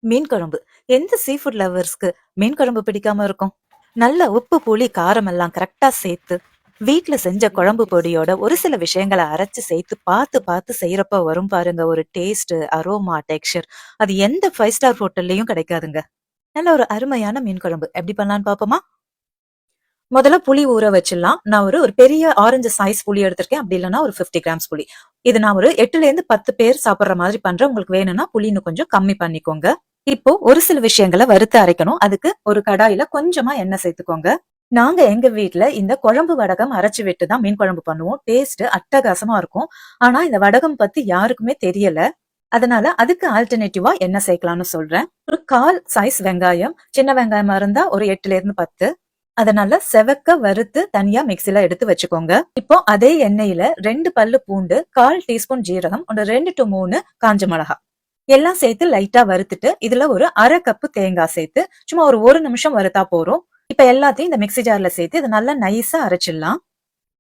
மீன் குழம்பு. எந்த sea food லவர்ஸ்க்கு மீன் குழம்பு பிடிக்காம இருக்கும்? நல்ல உப்பு, புளி, காரம் எல்லாம் கரெக்டா சேர்த்து, வீட்ல செஞ்ச குழம்பு பொடியோட ஒரு சில விஷயங்கள அரைச்சு சேர்த்து பார்த்து பார்த்து செய்யறப்ப வரும் பாருங்க ஒரு டேஸ்ட், அரோமா, டெக்ஸ்சர். அது எந்த 5 ஸ்டார் ஹோட்டல்லயும் கிடைக்காதுங்க. நல்ல ஒரு அருமையான மீன் குழம்பு எப்படி பண்ணலான்னு பாப்போமா? முதல்ல புளி ஊற வச்சிடலாம். நான் ஒரு பெரிய ஆரஞ்சு சைஸ் புளி எடுத்திருக்கேன். அப்படி இல்லைன்னா ஒரு 50 கிராம்ஸ் புளி. இது நான் ஒரு 8ல இருந்து 10 பேர் சாப்பிடுற மாதிரி பண்றேன். உங்களுக்கு வேணும்னா புளி இன்னும் கொஞ்சம் கம்மி பண்ணிக்கோங்க. இப்போ ஒரு சில விஷயங்களை வறுத்து அரைக்கணும். அதுக்கு ஒரு கடாயில கொஞ்சமா எண்ணெய் சேர்த்துக்கோங்க. நாங்க எங்க வீட்ல இந்த குழம்பு வடகம் அரைச்சு விட்டு தான் மீன் குழம்பு பண்ணுவோம். டேஸ்ட் அட்டகாசமா இருக்கும். ஆனா இந்த வடகம் பத்தி யாருக்குமே தெரியல. அதனால அதுக்கு ஆல்டர்னேட்டிவா என்ன சேர்க்கலாம்னு சொல்றேன். ஒரு 1/4 சைஸ் வெங்காயம், சின்ன வெங்காயமா இருந்தா ஒரு 8ல இருந்து 10. அதனால செவக்க வறுத்து தனியா மிக்சில எடுத்து வச்சுக்கோங்க. இப்போ அதே எண்ணெயில 2 பல்லு பூண்டு, 1/4 டீஸ்பூன் ஜீரகம், ஒரு 2 to 3 காஞ்ச மிளகா எல்லாம் சேர்த்து லைட்டா வறுத்துட்டு இதுல ஒரு 1/2 கப்பு தேங்காய் சேர்த்து சும்மா ஒரு நிமிஷம் வறுத்தா போறோம். இப்ப எல்லாத்தையும் இந்த மிக்சி ஜார்ல சேர்த்து இதை நல்லா நைஸா அரைச்சிடலாம்.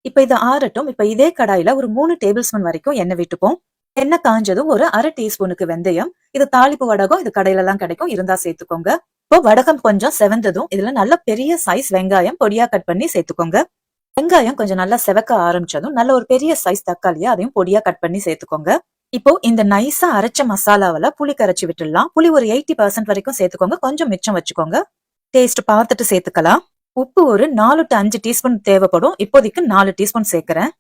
இப்ப இது ஆறட்டும். இப்ப இதே கடாயில ஒரு 3 டேபிள் ஸ்பூன் வரைக்கும் எண்ணெய் விட்டுப்போம். எண்ணெய் காஞ்சதும் ஒரு 1/2 டீஸ்பூனுக்கு வெந்தயம். இது தாளிப்பு வடகம். இது கடையில எல்லாம் கிடைக்கும், இருந்தா சேர்த்துக்கோங்க. இப்போ வடகம் கொஞ்சம் செவந்ததும் இதுல நல்ல பெரிய சைஸ் வெங்காயம் பொடியா கட் பண்ணி சேர்த்துக்கோங்க. வெங்காயம் கொஞ்சம் நல்லா செவக்க ஆரம்பிச்சதும் நல்ல ஒரு பெரிய சைஸ் தக்காளியா அதையும் பொடியா கட் பண்ணி சேர்த்துக்கோங்க. இப்போ இந்த நைஸா அரைச்ச மசாலாவில புளி கரைச்சி விட்டுடலாம். புளி ஒரு 80% வரைக்கும் சேர்த்துக்கோங்க. கொஞ்சம் மிச்சம் வச்சுக்கோங்க. டேஸ்ட் பார்த்துட்டு சேர்த்துக்கலாம். உப்பு ஒரு 4 to 5 டீஸ்பூன் தேவைப்படும். இப்போதைக்கு 4 டீஸ்பூன் சேர்க்கிறேன்.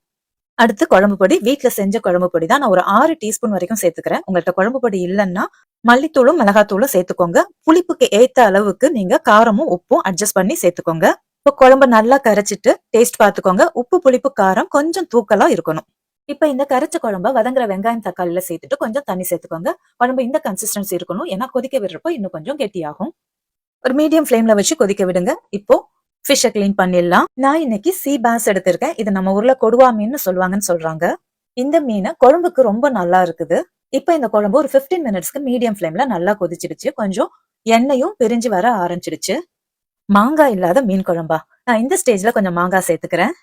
அடுத்து குழம்பு பொடி. வீட்டுல செஞ்ச குழம்பு பொடி தான். நான் ஒரு 6 டீஸ்பூன் வரைக்கும் சேர்த்துக்கிறேன். உங்கள்ட்ட குழம்பு பொடி இல்லைன்னா மல்லித்தூளும் மிளகாத்தூளும் சேர்த்துக்கோங்க. புளிப்புக்கு ஏத்த அளவுக்கு நீங்க காரமும் உப்பும் அட்ஜஸ்ட் பண்ணி சேர்த்துக்கோங்க. இப்போ குழம்பு நல்லா கரைச்சிட்டு டேஸ்ட் பார்த்துக்கோங்க. உப்பு, புளிப்பு, காரம் கொஞ்சம் தூக்கலா இருக்கணும். இப்ப இந்த கரைச்ச குழம்ப வதங்குற வெங்காயம் தக்காளியில சேர்த்துட்டு கொஞ்சம் தண்ணி சேர்த்துக்கோங்க. குழம்பு இந்த கன்சிஸ்டன்சி இருக்கணும். ஏன்னா கொதிக்க விடுறப்போ இன்னும் கொஞ்சம் கெட்டியாகும். ஒரு மீடியம் ஃபிளேம்ல வச்சு கொதிக்க விடுங்க. இப்போ ஃபிஷ்ஷை கிளீன் பண்ணிடலாம். நான் இன்னைக்கு சீ பாஸ் எடுத்திருக்கேன். இது நம்ம ஊர்ல கொடுவா மீன் சொல்லுவாங்கன்னு சொல்றாங்க. இந்த மீனை குழம்புக்கு ரொம்ப நல்லா இருக்குது. இப்ப இந்த குழம்பு ஒரு 15 மினிட்ஸ்க்கு மீடியம் ஃபிளேம்ல நல்லா கொதிச்சிடுச்சு. கொஞ்சம் எண்ணெயும் பிரிஞ்சு வர ஆரம்பிச்சிடுச்சு. மாங்காய் இல்லாத மீன் குழம்பா? நான் இந்த ஸ்டேஜ்ல கொஞ்சம் மாங்காய் சேர்த்துக்கிறேன்.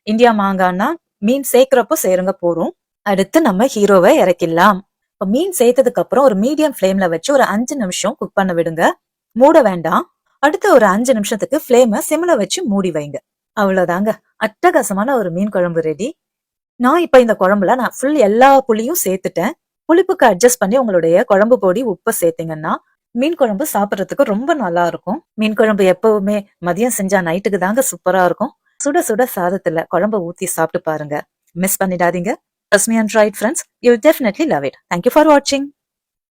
இந்தியா மாங்காய்னா மீன் சேர்க்கிறப்போ சேருங்க போறோம். அடுத்து நம்ம ஹீரோவை இறக்கிடலாம். இப்ப மீன் சேர்த்ததுக்கு அப்புறம் ஒரு மீடியம் ஃபிளேம்ல வச்சு ஒரு 5 நிமிஷம் குக் பண்ண விடுங்க. மூட வேண்டாம். அடுத்த ஒரு 5 நிமிஷத்துக்கு ஃபிளேமை சிம்ல வச்சு மூடி வைங்க. அவ்வளவுதாங்க, அட்டகாசமான ஒரு மீன் குழம்பு ரெடி. நான் இப்ப இந்த குழம்புல நான் ஃபுல் எல்லா புளியும் சேர்த்துட்டேன். புளிப்புக்கு அட்ஜஸ்ட் பண்ணி உங்களுடைய குழம்பு பொடி உப்பு சேர்த்தீங்கன்னா மீன் குழம்பு சாப்பிடறதுக்கு ரொம்ப நல்லா இருக்கும். மீன் குழம்பு எப்பவுமே மதியம் செஞ்சா நைட்டுக்கு தாங்க சூப்பரா இருக்கும். சுட சுட சாதத்துல குழம்பு ஊத்தி சாப்பிட்டு பாருங்க. மிஸ் பண்ணிடாதீங்க. Trust me and try it, friends. You'll definitely love it. Thank you for watching.